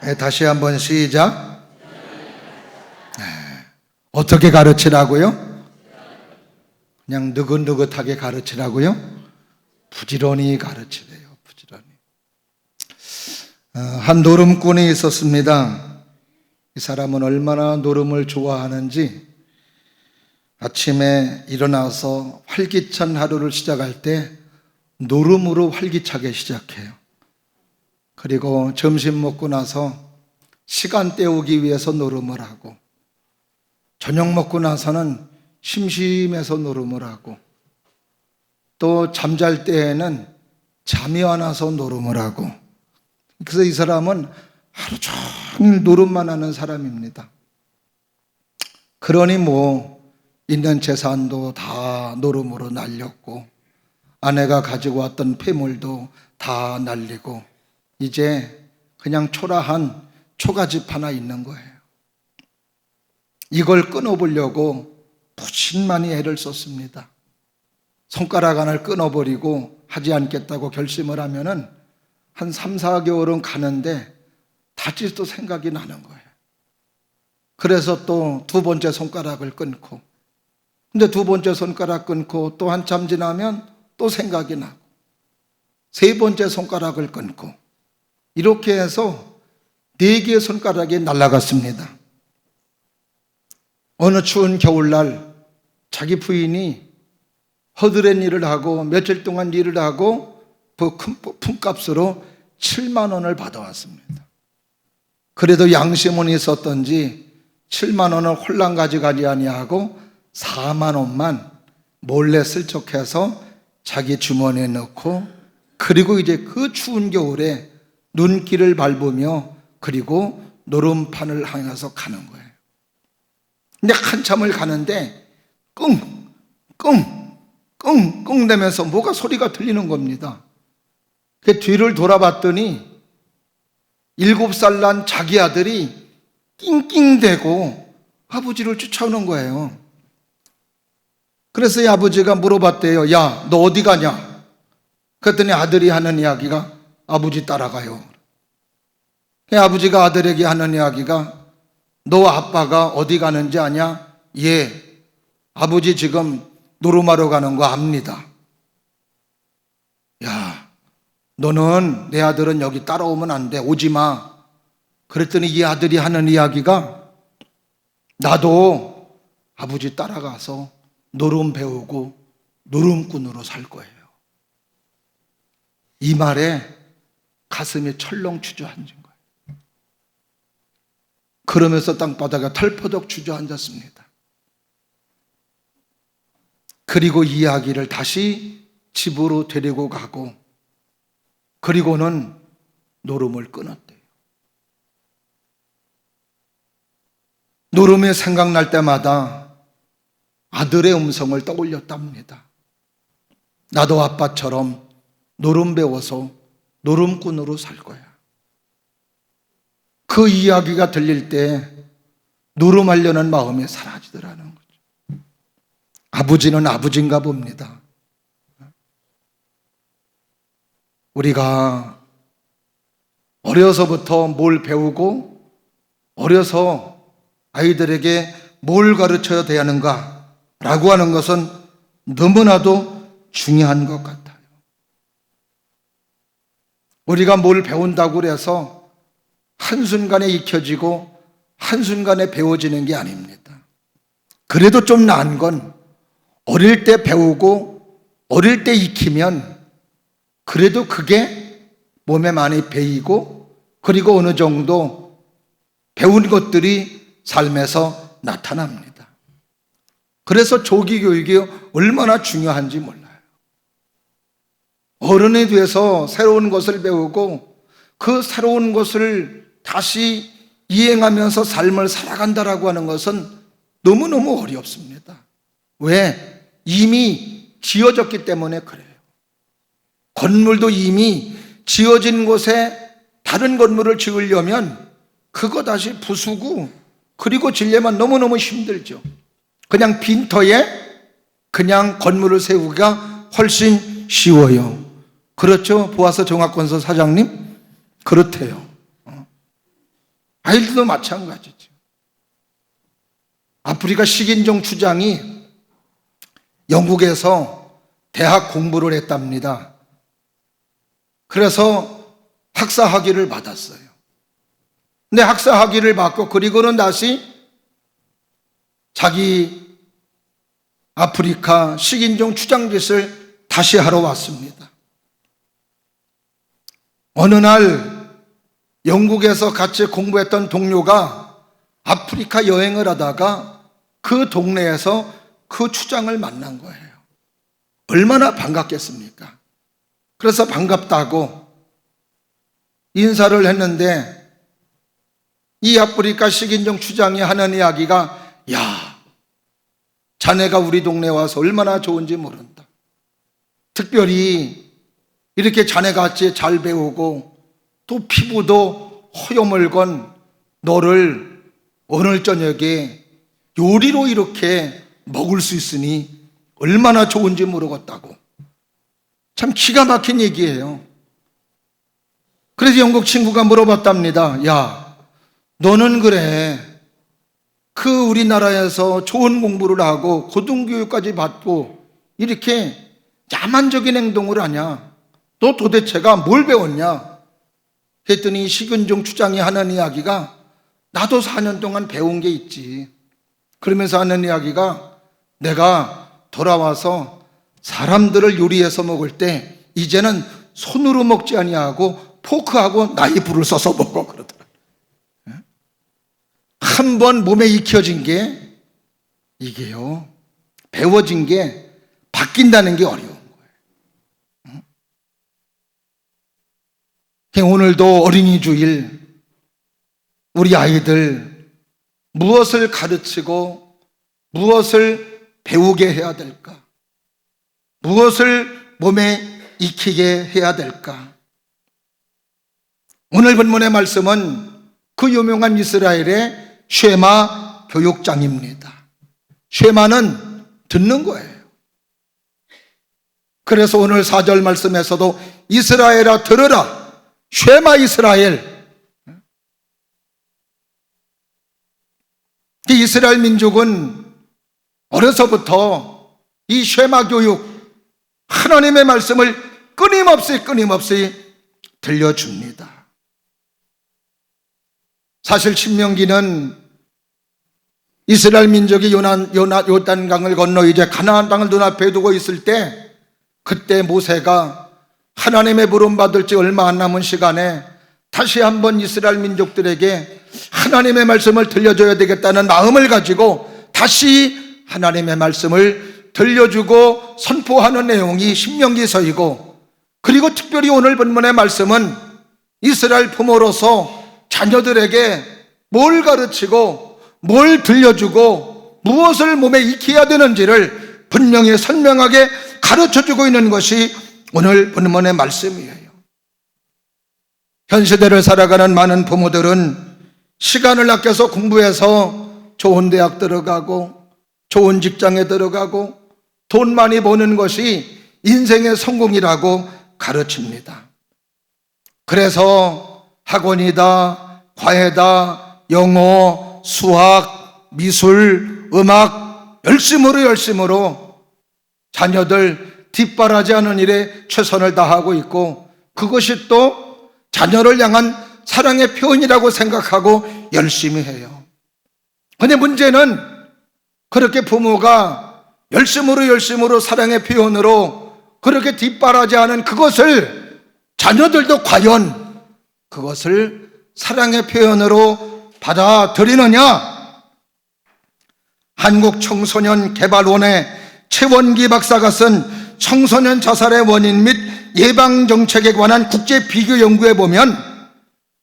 네, 다시 한번 시작. 네. 어떻게 가르치라고요? 그냥 느긋느긋하게 가르치라고요? 부지런히 가르치래요. 부지런히. 한 노름꾼이 있었습니다. 이 사람은 얼마나 노름을 좋아하는지 아침에 일어나서 활기찬 하루를 시작할 때 노름으로 활기차게 시작해요. 그리고 점심 먹고 나서 시간 때우기 위해서 노름을 하고, 저녁 먹고 나서는 심심해서 노름을 하고, 또 잠잘 때에는 잠이 안 와서 노름을 하고, 그래서 이 사람은 하루 종일 노름만 하는 사람입니다. 그러니 있는 재산도 다 노름으로 날렸고, 아내가 가지고 왔던 폐물도 다 날리고, 이제 그냥 초라한 초가집 하나 있는 거예요. 이걸 끊어보려고 부진만이 애를 썼습니다. 손가락 하나를 끊어버리고 하지 않겠다고 결심을 하면은 한 3, 4개월은 가는데 다시 또 생각이 나는 거예요. 그래서 또 두 번째 손가락을 끊고, 근데 두 번째 손가락 끊고 또 한참 지나면 또 생각이 나고, 세 번째 손가락을 끊고, 이렇게 해서 4개의 손가락이 날아갔습니다. 어느 추운 겨울날 자기 부인이 허드렛 일을 하고 며칠 동안 일을 하고 그 큰 품값으로 7만 원을 받아왔습니다. 그래도 양심은 있었던지 7만 원을 홀랑 가져가지 아니하고 4만 원만 몰래 슬쩍해서 자기 주머니에 넣고, 그리고 이제 그 추운 겨울에 눈길을 밟으며 그리고 노름판을 향해서 가는 거예요. 근데 한참을 가는데 끙 대면서 뭐가 소리가 들리는 겁니다. 그 뒤를 돌아봤더니 7살 난 자기 아들이 낑낑대고 아버지를 쫓아오는 거예요. 그래서 이 아버지가 물어봤대요. 야, 너 어디 가냐? 그랬더니 아들이 하는 이야기가 아버지 따라가요. 아버지가 아들에게 하는 이야기가 너 아빠가 어디 가는지 아냐? 예, 아버지 지금 노름하러 가는 거 압니다. 야, 너는 내 아들은 여기 따라오면 안 돼. 오지 마. 그랬더니 이 아들이 하는 이야기가 나도 아버지 따라가서 노름 배우고 노름꾼으로 살 거예요. 이 말에 가슴이 철렁 주저앉은 거예요. 그러면서 땅바닥에 털퍼덕 주저앉았습니다. 그리고 이야기를 다시 집으로 데리고 가고, 그리고는 노름을 끊었대요. 노름이 생각날 때마다 아들의 음성을 떠올렸답니다. 나도 아빠처럼 노름 배워서 노름꾼으로 살 거야. 그 이야기가 들릴 때 노름하려는 마음이 사라지더라는 거죠. 아버지는 아버지인가 봅니다. 우리가 어려서부터 뭘 배우고 어려서 아이들에게 뭘 가르쳐야 되는가 라고 하는 것은 너무나도 중요한 것 같아요. 우리가 뭘 배운다고 해서 한순간에 익혀지고 한순간에 배워지는 게 아닙니다. 그래도 좀 나은 건 어릴 때 배우고 어릴 때 익히면 그래도 그게 몸에 많이 배이고, 그리고 어느 정도 배운 것들이 삶에서 나타납니다. 그래서 조기 교육이 얼마나 중요한지 몰라요. 어른이 돼서 새로운 것을 배우고 그 새로운 것을 다시 이행하면서 삶을 살아간다라고 하는 것은 너무너무 어렵습니다. 왜? 이미 지어졌기 때문에 그래요. 건물도 이미 지어진 곳에 다른 건물을 지으려면 그거 다시 부수고 그리고 지려면 너무너무 힘들죠. 그냥 빈터에 그냥 건물을 세우기가 훨씬 쉬워요. 그렇죠? 보아서 종합건설 사장님? 그렇대요. 아이들도 마찬가지죠. 아프리카 식인종 추장이 영국에서 대학 공부를 했답니다. 그래서 학사 학위를 받았어요. 근데 학사 학위를 받고 그리고는 다시 자기 아프리카 식인종 추장짓을 다시 하러 왔습니다. 어느 날 영국에서 같이 공부했던 동료가 아프리카 여행을 하다가 그 동네에서 그 추장을 만난 거예요. 얼마나 반갑겠습니까? 그래서 반갑다고 인사를 했는데 이 아프리카 식인종 추장이 하는 이야기가, 야, 자네가 우리 동네에 와서 얼마나 좋은지 모른다. 특별히 이렇게 자네같이 잘 배우고 또 피부도 허여멀건 너를 오늘 저녁에 요리로 이렇게 먹을 수 있으니 얼마나 좋은지 모르겠다고. 참 기가 막힌 얘기예요. 그래서 영국 친구가 물어봤답니다. 야, 너는 그래, 그 우리나라에서 좋은 공부를 하고 고등교육까지 받고 이렇게 야만적인 행동을 하냐? 너 도대체가 뭘 배웠냐? 했더니 식인종 추장이 하는 이야기가, 나도 4년 동안 배운 게 있지. 그러면서 하는 이야기가, 내가 돌아와서 사람들을 요리해서 먹을 때 이제는 손으로 먹지 아니하고 포크하고 나이프를 써서 먹어 그러더라. 한 번 몸에 익혀진 게, 이게요, 배워진 게 바뀐다는 게 어려운 거예요. 오늘도 어린이 주일 우리 아이들 무엇을 가르치고 무엇을 배우게 해야 될까? 무엇을 몸에 익히게 해야 될까? 오늘 본문의 말씀은 그 유명한 이스라엘의 쉐마 교육장입니다. 쉐마는 듣는 거예요. 그래서 오늘 4절 말씀에서도 이스라엘아 들으라, 쉐마 이스라엘. 이스라엘 민족은 어려서부터 이 쉐마 교육, 하나님의 말씀을 끊임없이 들려줍니다. 사실 신명기는 이스라엘 민족이 요단강을 건너 이제 가나안 땅을 눈앞에 두고 있을 때, 그때 모세가 하나님의 부름 받을 지 얼마 안 남은 시간에 다시 한번 이스라엘 민족들에게 하나님의 말씀을 들려줘야 되겠다는 마음을 가지고 다시 하나님의 말씀을 들려주고 선포하는 내용이 신명기서이고, 그리고 특별히 오늘 본문의 말씀은 이스라엘 부모로서 자녀들에게 뭘 가르치고 뭘 들려주고 무엇을 몸에 익혀야 되는지를 분명히 선명하게 가르쳐주고 있는 것이 오늘 본문의 말씀이에요. 현 시대를 살아가는 많은 부모들은 시간을 아껴서 공부해서 좋은 대학 들어가고 좋은 직장에 들어가고 돈 많이 버는 것이 인생의 성공이라고 가르칩니다. 그래서 학원이다, 과외다, 영어, 수학, 미술, 음악 열심으로 자녀들 뒷바라지하는 일에 최선을 다하고 있고, 그것이 또 자녀를 향한 사랑의 표현이라고 생각하고 열심히 해요. 그런데 문제는 그렇게 부모가 열심으로 사랑의 표현으로 그렇게 뒷바라지하는 그것을 자녀들도 과연 그것을 사랑의 표현으로 받아들이느냐? 한국청소년개발원의 최원기 박사가 쓴 청소년 자살의 원인 및 예방정책에 관한 국제 비교 연구에 보면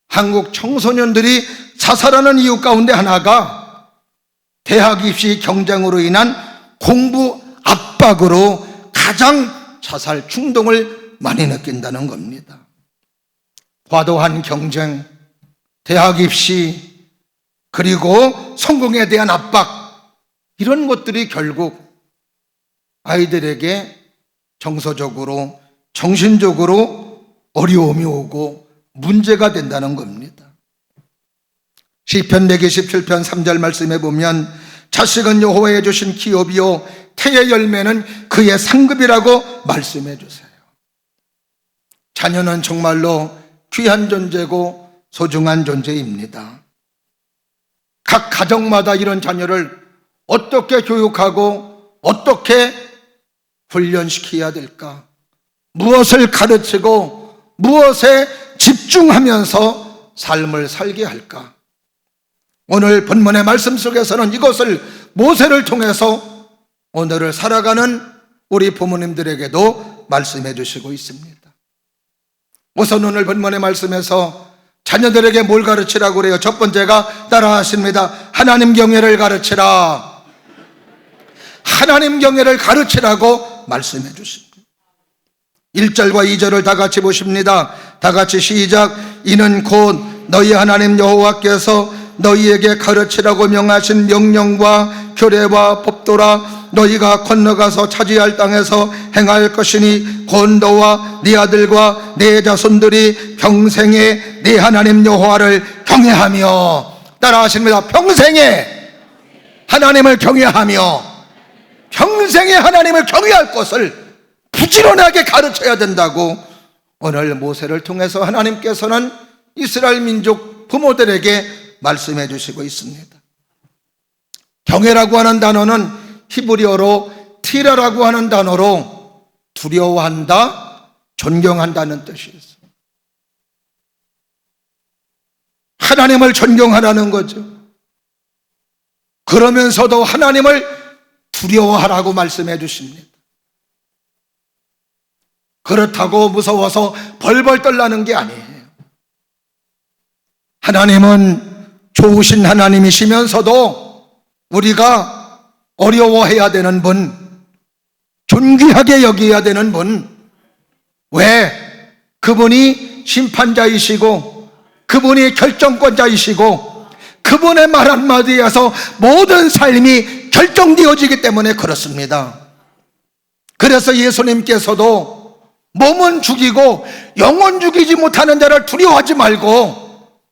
한국 청소년들이 자살하는 이유 가운데 하나가 대학 입시 경쟁으로 인한 공부 압박으로 가장 자살 충동을 많이 느낀다는 겁니다. 과도한 경쟁, 대학 입시, 그리고 성공에 대한 압박, 이런 것들이 결국 아이들에게 정서적으로, 정신적으로 어려움이 오고 문제가 된다는 겁니다. 시편 127편 3절 말씀에 보면 자식은 여호와의 주신 기업이요 태의 열매는 그의 상급이라고 말씀해 주세요. 자녀는 정말로 귀한 존재고 소중한 존재입니다. 각 가정마다 이런 자녀를 어떻게 교육하고 어떻게 훈련시켜야 될까? 무엇을 가르치고 무엇에 집중하면서 삶을 살게 할까? 오늘 본문의 말씀 속에서는 이것을 모세를 통해서 오늘을 살아가는 우리 부모님들에게도 말씀해 주시고 있습니다. 우선 오늘 본문의 말씀에서 자녀들에게 뭘 가르치라고 그래요? 첫 번째가 따라 하십니다. 하나님 경외를 가르치라. 하나님 경외를 가르치라고 말씀해 주십니다. 1절과 2절을 다 같이 보십니다. 다 같이 시작. 이는 곧 너희 하나님 여호와께서 너희에게 가르치라고 명하신 명령과 규례와 법도라. 너희가 건너가서 차지할 땅에서 행할 것이니 곧 너와 네 아들과 네 자손들이 평생에 네 하나님 여호와를 경외하며, 따라 하십니다. 평생에 하나님을 경외하며, 평생에 하나님을 경외할 것을 부지런하게 가르쳐야 된다고 오늘 모세를 통해서 하나님께서는 이스라엘 민족 부모들에게 말씀해 주시고 있습니다. 경외라고 하는 단어는 히브리어로 티라라고 하는 단어로 두려워한다, 존경한다는 뜻이 있어요. 하나님을 존경하라는 거죠. 그러면서도 하나님을 두려워하라고 말씀해 주십니다. 그렇다고 무서워서 벌벌 떨라는 게 아니에요. 하나님은 좋으신 하나님이시면서도 우리가 어려워해야 되는 분, 존귀하게 여겨야 되는 분. 왜? 그분이 심판자이시고 그분이 결정권자이시고 그분의 말 한마디에서 모든 삶이 결정되어지기 때문에 그렇습니다. 그래서 예수님께서도 몸은 죽이고 영혼 죽이지 못하는 자를 두려워하지 말고,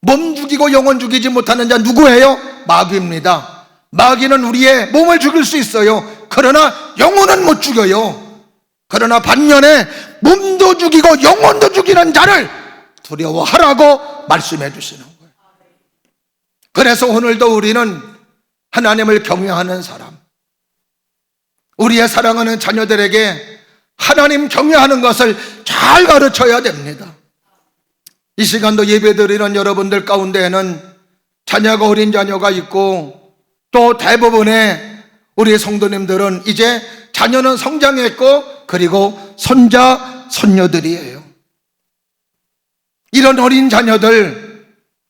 몸 죽이고 영혼 죽이지 못하는 자 누구예요? 마귀입니다. 마귀는 우리의 몸을 죽일 수 있어요. 그러나 영혼은 못 죽여요. 그러나 반면에 몸도 죽이고 영혼도 죽이는 자를 두려워하라고 말씀해 주시는 거예요. 그래서 오늘도 우리는 하나님을 경외하는 사람, 우리의 사랑하는 자녀들에게 하나님 경외하는 것을 잘 가르쳐야 됩니다. 이 시간도 예배드리는 여러분들 가운데에는 자녀가 어린 자녀가 있고, 또 대부분의 우리 성도님들은 이제 자녀는 성장했고 그리고 손자, 손녀들이에요. 이런 어린 자녀들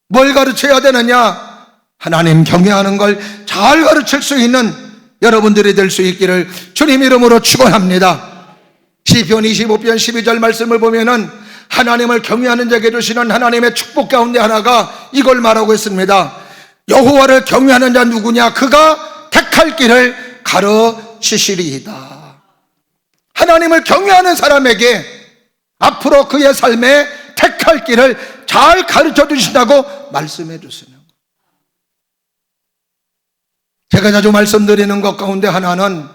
뭘 가르쳐야 되느냐? 하나님 경외하는 걸 잘 가르칠 수 있는 여러분들이 될 수 있기를 주님 이름으로 축원합니다. 시편 25편 12절 말씀을 보면은 하나님을 경외하는 자에게 주시는 하나님의 축복 가운데 하나가 이걸 말하고 있습니다. 여호와를 경외하는 자 누구냐? 그가 택할 길을 가르치시리이다. 하나님을 경외하는 사람에게 앞으로 그의 삶에 택할 길을 잘 가르쳐 주신다고 말씀해 주시는 거예요. 제가 자주 말씀드리는 것 가운데 하나는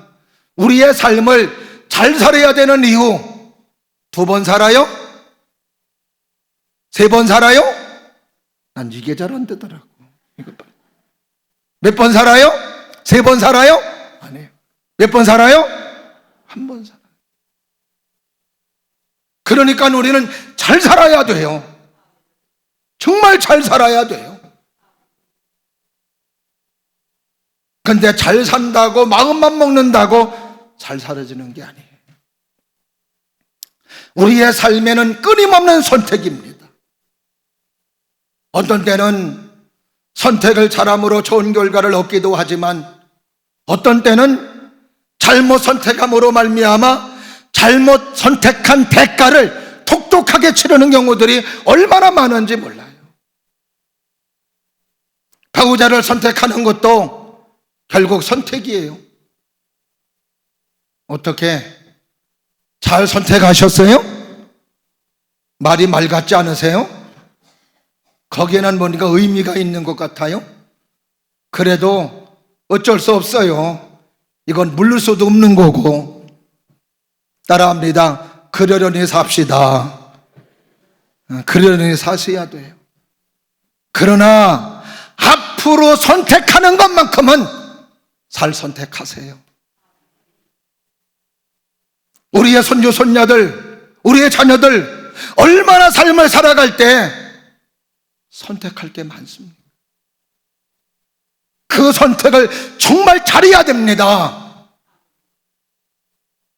우리의 삶을 잘 살아야 되는 이유, 2번 살아요? 3번 살아요? 난 이게 잘 안 되더라고. 몇 번 살아요? 3번 살아요? 아니에요. 몇 번 살아요? 1번 살아요. 그러니까 우리는 잘 살아야 돼요. 정말 잘 살아야 돼요. 근데 잘 산다고 마음만 먹는다고 잘 살아지는 게 아니에요. 우리의 삶에는 끊임없는 선택입니다. 어떤 때는 선택을 잘함으로 좋은 결과를 얻기도 하지만 어떤 때는 잘못 선택함으로 말미암아 잘못 선택한 대가를 독특하게 치르는 경우들이 얼마나 많은지 몰라요. 배우자를 선택하는 것도 결국 선택이에요. 어떻게 잘 선택하셨어요? 말이 말 같지 않으세요? 거기에는 뭔가 의미가 있는 것 같아요. 그래도 어쩔 수 없어요. 이건 물릴 수도 없는 거고. 따라합니다. 그러려니 삽시다. 그러려니 사셔야 돼요. 그러나 앞으로 선택하는 것만큼은 잘 선택하세요. 우리의 손주 손녀들, 우리의 자녀들 얼마나 삶을 살아갈 때 선택할 게 많습니다. 그 선택을 정말 잘해야 됩니다.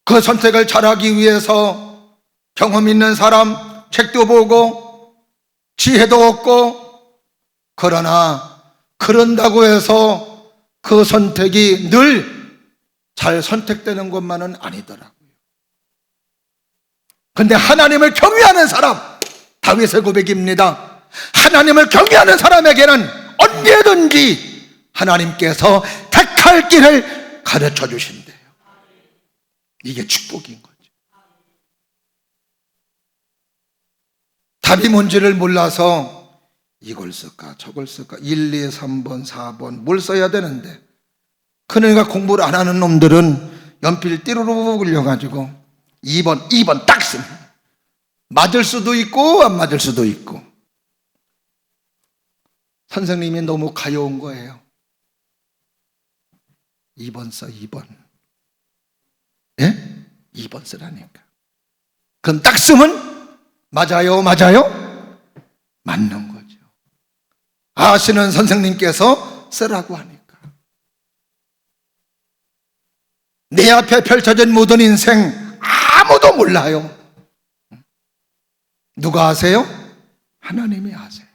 그 선택을 잘하기 위해서 경험 있는 사람, 책도 보고 지혜도 얻고, 그러나 그런다고 해서 그 선택이 늘 잘 선택되는 것만은 아니더라고요. 근데 하나님을 경외하는 사람, 다윗의 고백입니다. 하나님을 경외하는 사람에게는 언제든지 하나님께서 택할 길을 가르쳐 주신대요. 이게 축복인 거죠. 답이 뭔지를 몰라서 이걸 쓸까 저걸 쓸까 1, 2, 3번 4번 뭘 써야 되는데, 그러니까 공부를 안 하는 놈들은 연필 띠로로 굴려가지고 2번 딱 씁니다. 맞을 수도 있고 안 맞을 수도 있고. 선생님이 너무 가여운 거예요. 2번 써, 2번. 예? 2번 쓰라니까. 그럼 딱 쓰면 맞아요, 맞아요? 맞는 거죠. 아시는 선생님께서 쓰라고 하니까. 내 앞에 펼쳐진 모든 인생 아무도 몰라요. 누가 아세요? 하나님이 아세요.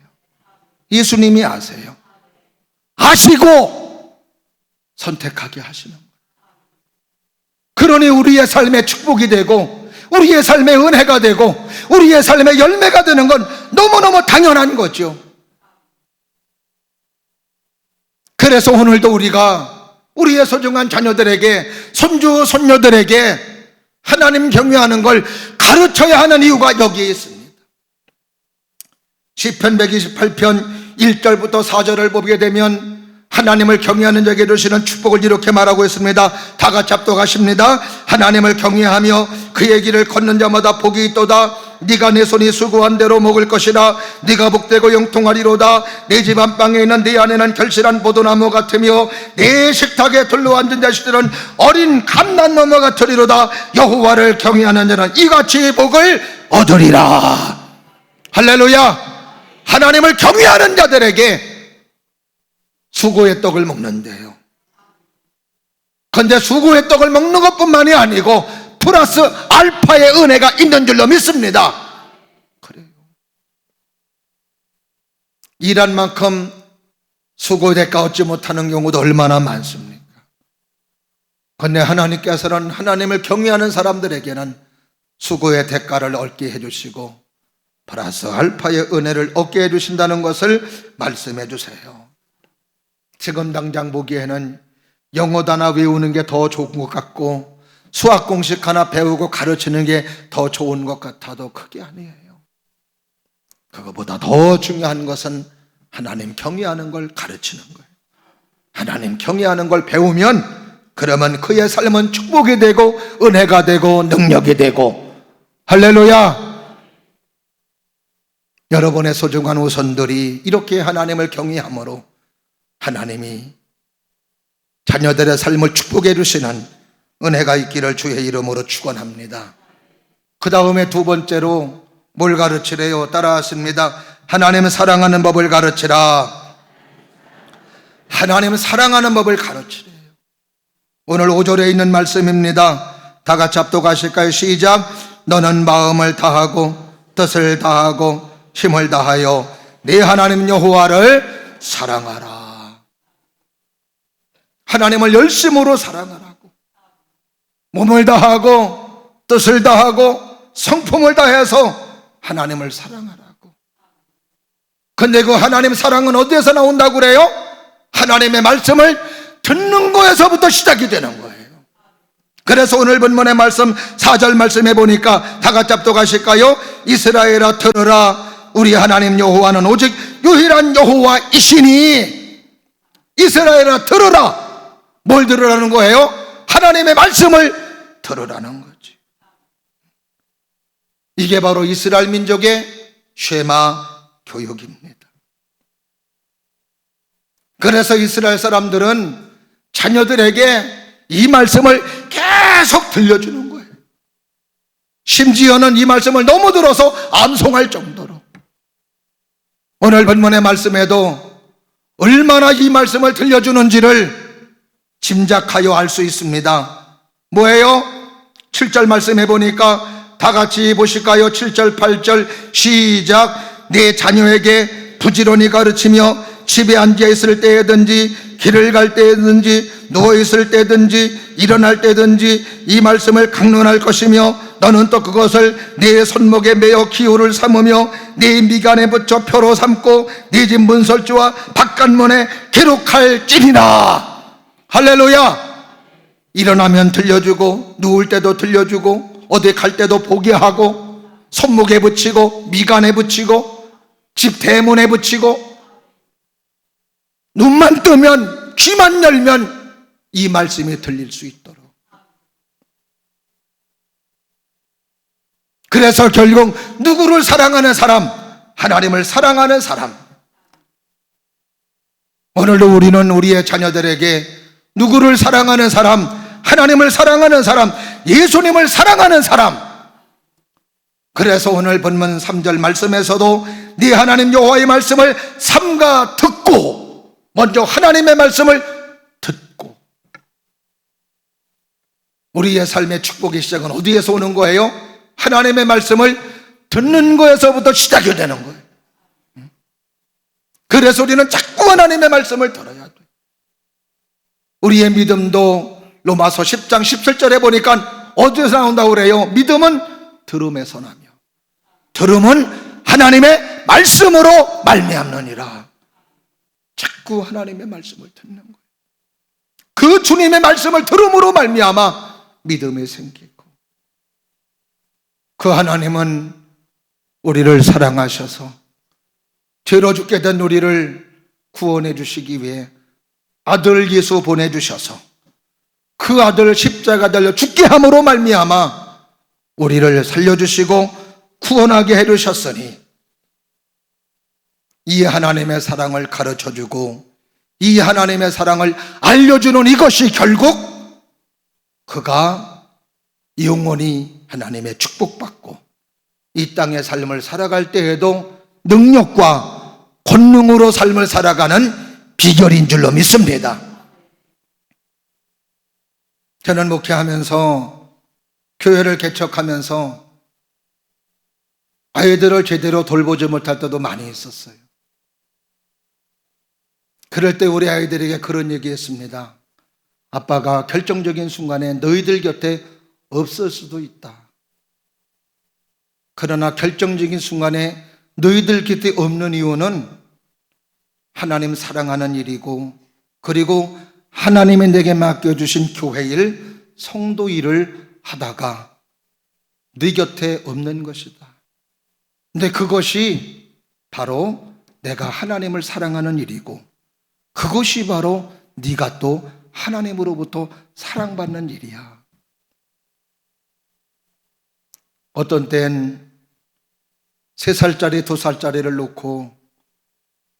예수님이 아세요. 아시고 선택하게 하시는 거예요. 그러니 우리의 삶의 축복이 되고 우리의 삶의 은혜가 되고 우리의 삶의 열매가 되는 건 너무너무 당연한 거죠. 그래서 오늘도 우리가 우리의 소중한 자녀들에게, 손주 손녀들에게 하나님 경외하는 걸 가르쳐야 하는 이유가 여기에 있습니다. 시편 128편 1절부터 4절을 보게 되면 하나님을 경외하는 자에게 주시는 축복을 이렇게 말하고 있습니다. 다 같이 합독하십니다. 하나님을 경외하며 그의 길을 걷는 자마다 복이 있도다. 네가 내 손이 수고한 대로 먹을 것이라. 네가 복되고 영통하리로다. 내 집 안방에 있는 네 안에는 결실한 포도나무 같으며 내 식탁에 둘러앉은 자식들은 어린 감난나무 같으리로다. 여호와를 경외하는 자는 이같이 복을 얻으리라. 할렐루야. 하나님을 경외하는 자들에게 수고의 떡을 먹는데요. 그런데 수고의 떡을 먹는 것뿐만이 아니고 플러스 알파의 은혜가 있는 줄로 믿습니다. 그래요. 일한 만큼 수고의 대가 얻지 못하는 경우도 얼마나 많습니까? 그런데 하나님께서는 하나님을 경외하는 사람들에게는 수고의 대가를 얻게 해주시고 플러스 알파의 은혜를 얻게 해주신다는 것을 말씀해 주세요. 지금 당장 보기에는 영어 단어 외우는 게 더 좋은 것 같고 수학 공식 하나 배우고 가르치는 게 더 좋은 것 같아도 그게 아니에요. 그거보다 더 중요한 것은 하나님 경외하는 걸 가르치는 거예요. 하나님 경외하는 걸 배우면 그러면 그의 삶은 축복이 되고 은혜가 되고 능력이 되고. 할렐루야. 여러분의 소중한 후손들이 이렇게 하나님을 경외함으로 하나님이 자녀들의 삶을 축복해 주시는 은혜가 있기를 주의 이름으로 축원합니다. 그 다음에 두 번째로 뭘 가르치래요? 따라하십니다. 하나님을 사랑하는 법을 가르치라. 하나님을 사랑하는 법을 가르치래요. 오늘 5절에 있는 말씀입니다. 다 같이 합독하실까요? 시작. 너는 마음을 다하고 뜻을 다하고 힘을 다하여 네 하나님 여호와를 사랑하라. 하나님을 열심으로 사랑하라고. 몸을 다하고 뜻을 다하고 성품을 다해서 하나님을 사랑하라고. 근데 그 하나님 사랑은 어디에서 나온다고 그래요? 하나님의 말씀을 듣는 거에서부터 시작이 되는 거예요. 그래서 오늘 본문의 말씀 4절 말씀해 보니까 다 같이 합독하실까요? 이스라엘아 들으라. 우리 하나님 여호와는 오직 유일한 여호와이시니 이스라엘아 들으라. 뭘 들으라는 거예요? 하나님의 말씀을 들으라는 거지. 이게 바로 이스라엘 민족의 쉐마 교육입니다. 그래서 이스라엘 사람들은 자녀들에게 이 말씀을 계속 들려주는 거예요. 심지어는 이 말씀을 너무 들어서 암송할 정도로. 오늘 본문의 말씀에도 얼마나 이 말씀을 들려주는지를 짐작하여 알 수 있습니다. 뭐예요? 7절 말씀해 보니까 다 같이 보실까요? 7절 8절 시작. 내 자녀에게 부지런히 가르치며 집에 앉아 있을 때든지 길을 갈 때든지 누워 있을 때든지 일어날 때든지 이 말씀을 강론할 것이며 너는 또 그것을 내 손목에 매어 기호를 삼으며 내 미간에 붙여 표로 삼고 네 집 문설주와 바깥문에 기록할지니라. 할렐루야. 일어나면 들려주고 누울 때도 들려주고 어디 갈 때도 보게 하고 손목에 붙이고 미간에 붙이고 집 대문에 붙이고 눈만 뜨면 귀만 열면 이 말씀이 들릴 수 있도록. 그래서 결국 누구를 사랑하는 사람? 하나님을 사랑하는 사람. 오늘도 우리는 우리의 자녀들에게 누구를 사랑하는 사람? 하나님을 사랑하는 사람, 예수님을 사랑하는 사람. 그래서 오늘 본문 3절 말씀에서도 네 하나님 여호와의 말씀을 삼가 듣고, 먼저 하나님의 말씀을 듣고. 우리의 삶의 축복의 시작은 어디에서 오는 거예요? 하나님의 말씀을 듣는 거에서부터 시작이 되는 거예요. 그래서 우리는 자꾸 하나님의 말씀을 들어야 돼. 우리의 믿음도 로마서 10장 17절에 보니까 어디서 나온다고 그래요? 믿음은 들음에서 나며 들음은 하나님의 말씀으로 말미암느니라. 자꾸 하나님의 말씀을 듣는 거예요. 그 주님의 말씀을 들음으로 말미암아 믿음이 생기고, 그 하나님은 우리를 사랑하셔서 죄로 죽게 된 우리를 구원해 주시기 위해 아들 예수 보내주셔서 그 아들 십자가 달려 죽게 함으로 말미암아 우리를 살려주시고 구원하게 해주셨으니, 이 하나님의 사랑을 가르쳐주고 이 하나님의 사랑을 알려주는 이것이 결국 그가 영원히 하나님의 축복받고 이 땅의 삶을 살아갈 때에도 능력과 권능으로 삶을 살아가는 비결인 줄로 믿습니다. 저는 목회하면서, 교회를 개척하면서 아이들을 제대로 돌보지 못할 때도 많이 있었어요. 그럴 때 우리 아이들에게 그런 얘기했습니다. 아빠가 결정적인 순간에 너희들 곁에 없을 수도 있다. 그러나 결정적인 순간에 너희들 곁에 없는 이유는 하나님 사랑하는 일이고, 그리고 하나님이 내게 맡겨주신 교회 일, 성도 일을 하다가 네 곁에 없는 것이다. 근데 그것이 바로 내가 하나님을 사랑하는 일이고, 그것이 바로 네가 또 하나님으로부터 사랑받는 일이야. 어떤 땐 3살짜리 2살짜리를 놓고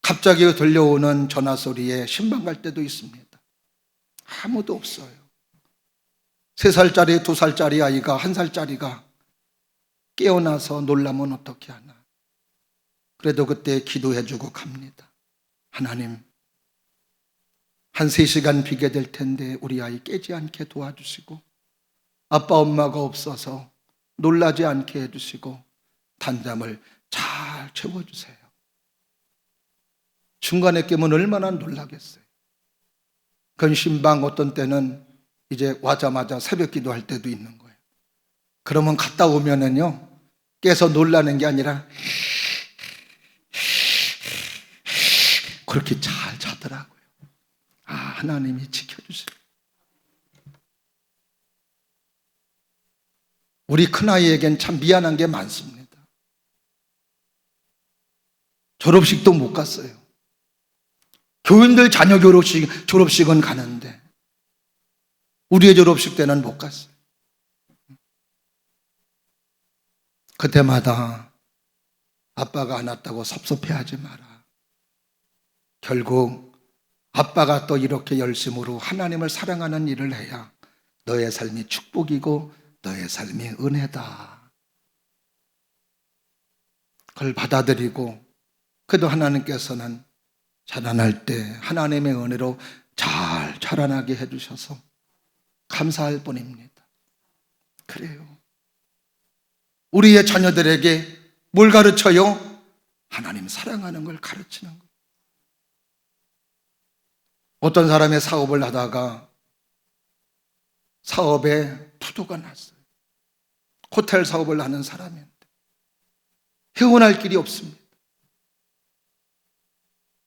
갑자기 들려오는 전화소리에 신방 갈 때도 있습니다. 아무도 없어요. 3살짜리 2살짜리 아이가 1살짜리가 깨어나서 놀라면 어떻게 하나. 그래도 그때 기도해주고 갑니다. 하나님, 한 3시간 비게 될 텐데 우리 아이 깨지 않게 도와주시고, 아빠 엄마가 없어서 놀라지 않게 해주시고 단잠을 잘 채워주세요. 중간에 깨면 얼마나 놀라겠어요. 그건 신방, 어떤 때는 이제 와자마자 새벽 기도할 때도 있는 거예요. 그러면 갔다 오면은요, 깨서 놀라는 게 아니라 그렇게 잘 자더라고요. 아, 하나님이 지켜주세요. 우리 큰아이에겐 참 미안한 게 많습니다. 졸업식도 못 갔어요. 교인들 자녀 졸업식은 가는데 우리의 졸업식 때는 못 갔어요. 그때마다 아빠가 안 왔다고 섭섭해하지 마라. 결국 아빠가 또 이렇게 열심으로 하나님을 사랑하는 일을 해야 너의 삶이 축복이고 너의 삶이 은혜다. 그걸 받아들이고 그래도 하나님께서는 자라날 때 하나님의 은혜로 잘 자라나게 해주셔서 감사할 뿐입니다. 그래요. 우리의 자녀들에게 뭘 가르쳐요? 하나님 사랑하는 걸 가르치는 거예요. 어떤 사람의 사업을 하다가 사업에 부도가 났어요. 호텔 사업을 하는 사람인데 헤어날 길이 없습니다.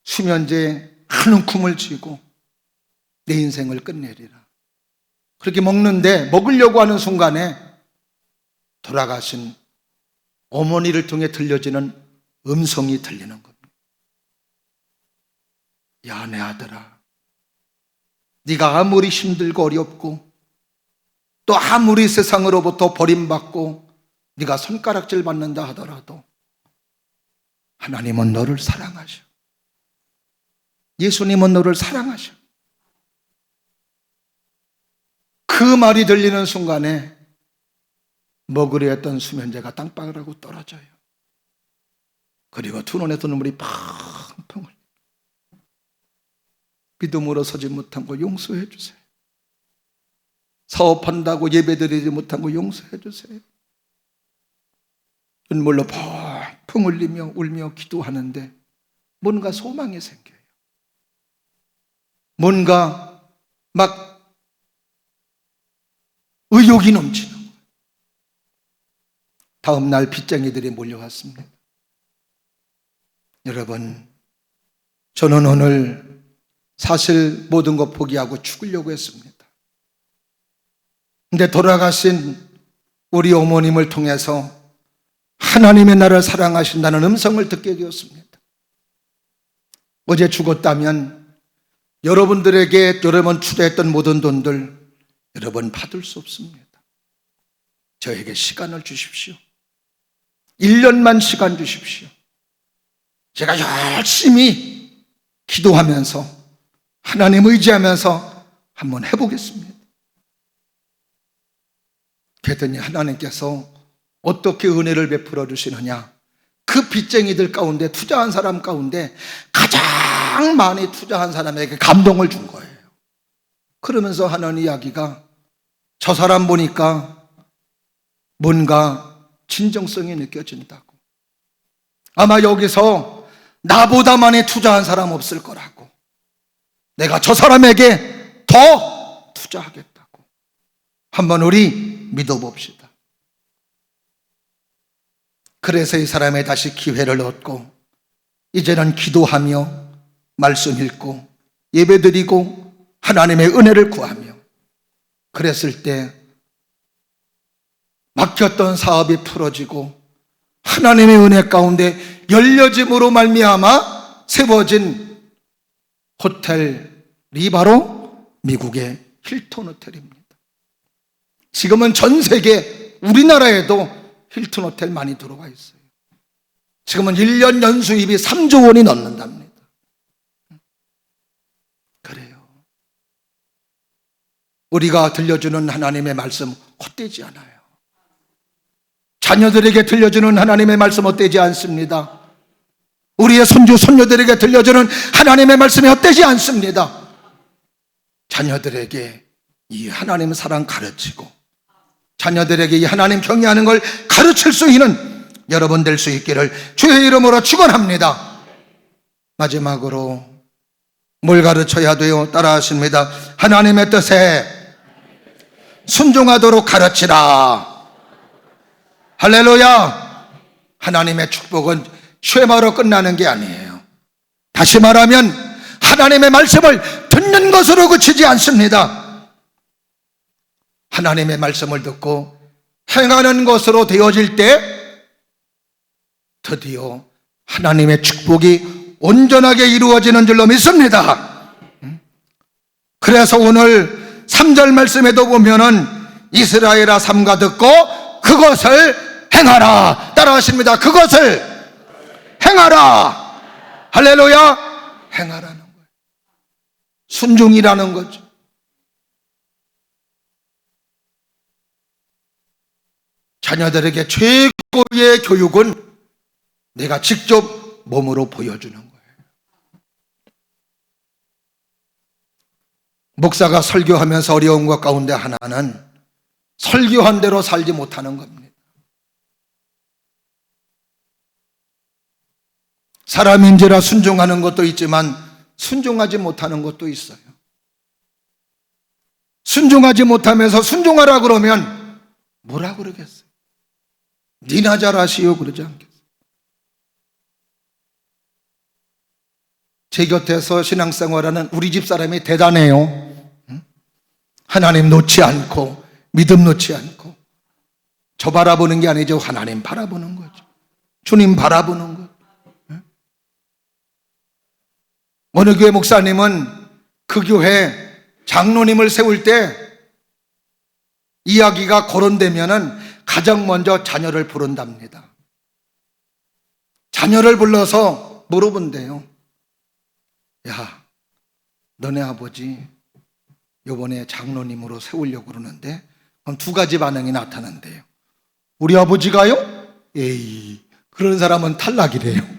수면제에 한 움큼을 쥐고 내 인생을 끝내리라. 그렇게 먹으려고 하는 순간에 돌아가신 어머니를 통해 들려지는 음성이 들리는 겁니다. 야, 내 아들아, 네가 아무리 힘들고 어렵고 또 아무리 세상으로부터 버림받고 네가 손가락질 받는다 하더라도 하나님은 너를 사랑하셔. 예수님은 너를 사랑하셔. 그 말이 들리는 순간에 먹으려 했던 수면제가 땅바닥으로 떨어져요. 그리고 두 눈에서 눈물이 팡팡 흘려요. 믿음으로 서지 못한 거 용서해 주세요. 사업한다고 예배드리지 못한 거 용서해 주세요. 눈물로 펑펑 흘리며 울며 기도하는데 뭔가 소망이 생겨요. 뭔가 막 의욕이 넘치는 거예요. 다음 날 빚쟁이들이 몰려왔습니다. 여러분, 저는 오늘 사실 모든 것 포기하고 죽으려고 했습니다. 근데 돌아가신 우리 어머님을 통해서 하나님의 나를 사랑하신다는 음성을 듣게 되었습니다. 어제 죽었다면 여러분들에게 여러분 투자했던 모든 돈들 여러분 받을 수 없습니다. 저에게 시간을 주십시오. 1년만 시간 주십시오. 제가 열심히 기도하면서 하나님 의지하면서 한번 해보겠습니다. 그랬더니 하나님께서 어떻게 은혜를 베풀어 주시느냐, 그 빚쟁이들 가운데 투자한 사람 가운데 가장 많이 투자한 사람에게 감동을 준 거예요. 그러면서 하는 이야기가 저 사람 보니까 뭔가 진정성이 느껴진다고. 아마 여기서 나보다 많이 투자한 사람 없을 거라고. 내가 저 사람에게 더 투자하겠다고. 한번 우리 믿어봅시다. 그래서 이 사람이 다시 기회를 얻고 이제는 기도하며 말씀 읽고 예배드리고 하나님의 은혜를 구하며 그랬을 때 막혔던 사업이 풀어지고 하나님의 은혜 가운데 열려짐으로 말미암아 세워진 호텔이 바로 미국의 힐튼 호텔입니다. 지금은 전 세계 우리나라에도 힐튼 호텔 많이 들어와 있어요. 지금은 1년 연수입이 3조 원이 넘는답니다. 그래요. 우리가 들려주는 하나님의 말씀 헛되지 않아요. 자녀들에게 들려주는 하나님의 말씀 헛되지 않습니다. 우리의 손주 손녀들에게 들려주는 하나님의 말씀이 헛되지 않습니다. 자녀들에게 이 하나님 사랑 가르치고 자녀들에게 이 하나님 경외하는 걸 가르칠 수 있는 여러분 될 수 있기를 주의 이름으로 축원합니다. 마지막으로 뭘 가르쳐야 돼요? 따라하십니다. 하나님의 뜻에 순종하도록 가르치라. 할렐루야. 하나님의 축복은 쉐마로 끝나는 게 아니에요. 다시 말하면 하나님의 말씀을 듣는 것으로 그치지 않습니다. 하나님의 말씀을 듣고 행하는 것으로 되어질 때 드디어 하나님의 축복이 온전하게 이루어지는 줄로 믿습니다. 그래서 오늘 3절 말씀에도 보면은 이스라엘아 삼가 듣고 그것을 행하라. 따라하십니다. 그것을 행하라. 할렐루야. 행하라는 거예요. 순종이라는 거죠. 자녀들에게 최고의 교육은 내가 직접 몸으로 보여주는 거예요. 목사가 설교하면서 어려운 것 가운데 하나는 설교한 대로 살지 못하는 겁니다. 사람인지라 순종하는 것도 있지만 순종하지 못하는 것도 있어요. 순종하지 못하면서 순종하라 그러면 뭐라 그러겠어요? 니나 잘하시오 그러지 않겠어요? 제 곁에서 신앙생활하는 우리 집 사람이 대단해요. 하나님 놓지 않고 믿음 놓지 않고 저 바라보는 게 아니죠. 하나님 바라보는 거죠. 주님 바라보는 거죠. 어느 교회 목사님은 그 교회 장로님을 세울 때 이야기가 거론되면은 가장 먼저 자녀를 부른답니다. 자녀를 불러서 물어본대요. 야, 너네 아버지 요번에 장로님으로 세우려고 그러는데 그럼 두 가지 반응이 나타난대요. 우리 아버지가요? 에이, 그런 사람은 탈락이래요.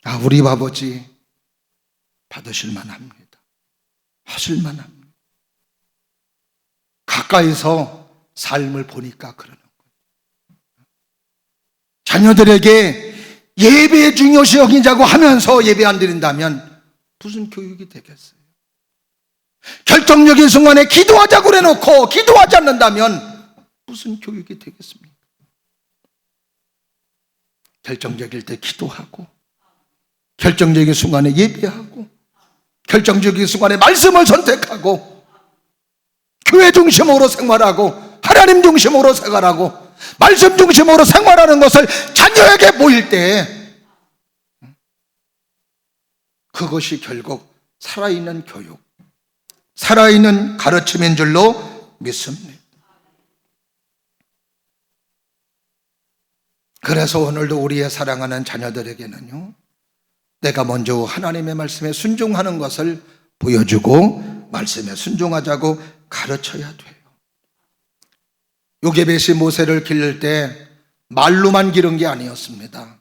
아, 우리 아버지 받으실 만합니다. 하실 만합니다. 가까이서 삶을 보니까 그러는 거예요. 자녀들에게 예배 중요시 여기자고 하면서 예배 안 드린다면 무슨 교육이 되겠어요? 결정적인 순간에 기도하자고 그래놓고 기도하지 않는다면 무슨 교육이 되겠습니까? 결정적일 때 기도하고 결정적인 순간에 예배하고 결정적인 순간에 말씀을 선택하고 교회 중심으로 생활하고 하나님 중심으로 생활하고 말씀 중심으로 생활하는 것을 자녀에게 보일 때 그것이 결국 살아있는 교육, 살아있는 가르침인 줄로 믿습니다. 그래서 오늘도 우리의 사랑하는 자녀들에게는요, 내가 먼저 하나님의 말씀에 순종하는 것을 보여주고 말씀에 순종하자고 가르쳐야 돼요. 요게벳이 모세를 기를 때 말로만 기른 게 아니었습니다.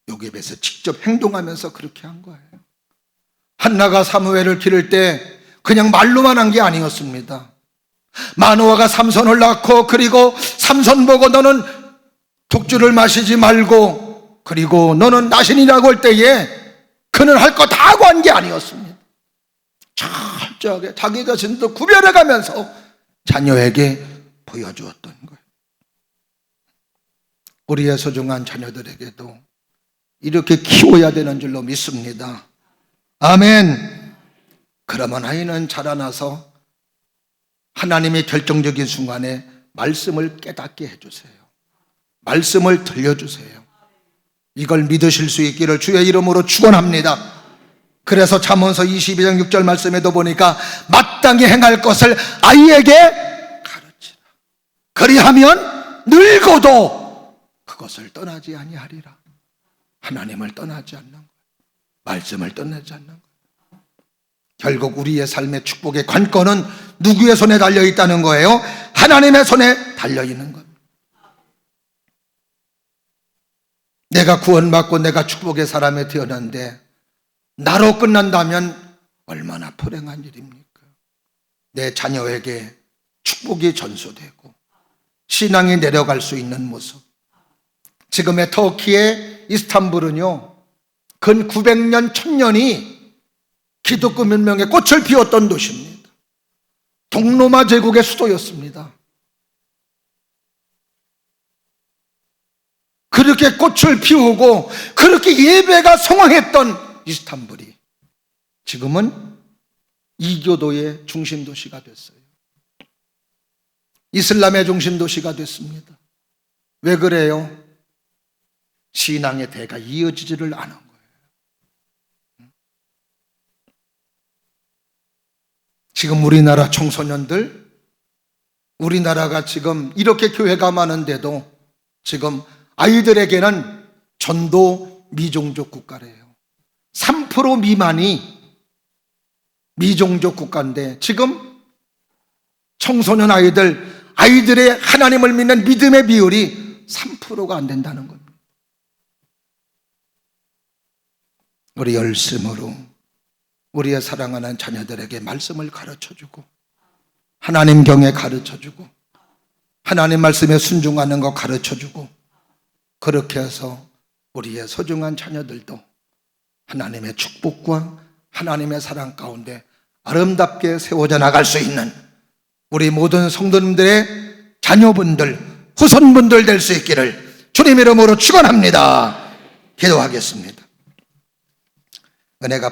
요게벳이 직접 행동하면서 그렇게 한 거예요. 한나가 사무엘을 기를 때 그냥 말로만 한 게 아니었습니다. 마노아가 삼손을 낳고 그리고 삼손 보고 너는 독주를 마시지 말고 그리고 너는 나신이라고 할 때에 그는 할 거 다 하고 한 게 아니었습니다. 철저하게 자기 자신도 구별해 가면서 자녀에게 보여주었던 거예요. 우리의 소중한 자녀들에게도 이렇게 키워야 되는 줄로 믿습니다. 아멘. 그러면 아이는 자라나서 하나님의 결정적인 순간에 말씀을 깨닫게 해주세요. 말씀을 들려주세요. 이걸 믿으실 수 있기를 주의 이름으로 축원합니다. 그래서 잠언서 22장 6절 말씀에도 보니까 마땅히 행할 것을 아이에게 가르치라. 그리하면 늙어도 그것을 떠나지 아니하리라. 하나님을 떠나지 않는 거예요. 말씀을 떠나지 않는 거예요. 결국 우리의 삶의 축복의 관건은 누구의 손에 달려있다는 거예요? 하나님의 손에 달려있는 겁니다. 내가 구원받고 내가 축복의 사람에 태어났는데 나로 끝난다면 얼마나 불행한 일입니까? 내 자녀에게 축복이 전수되고 신앙이 내려갈 수 있는 모습. 지금의 터키의 이스탄불은요, 근 900년, 1000년이 기독교 문명의 꽃을 피웠던 도시입니다. 동로마 제국의 수도였습니다. 그렇게 꽃을 피우고 그렇게 예배가 성황했던 이스탄불이 지금은 이교도의 중심 도시가 됐어요. 이슬람의 중심 도시가 됐습니다. 왜 그래요? 신앙의 대가 이어지지를 않은 거예요. 지금 우리나라 청소년들, 우리나라가 지금 이렇게 교회가 많은데도 지금 아이들에게는 전도 미종족 국가래요. 3% 미만이 미종족 국가인데 지금 청소년 아이들의 하나님을 믿는 믿음의 비율이 3%가 안 된다는 겁니다. 우리 열심으로 우리의 사랑하는 자녀들에게 말씀을 가르쳐주고 하나님 경에 가르쳐주고 하나님 말씀에 순종하는 거 가르쳐주고 그렇게 해서 우리의 소중한 자녀들도 하나님의 축복과 하나님의 사랑 가운데 아름답게 세워져 나갈 수 있는 우리 모든 성도님들의 자녀분들, 후손분들 될 수 있기를 주님 이름으로 축원합니다. 기도하겠습니다. 은혜가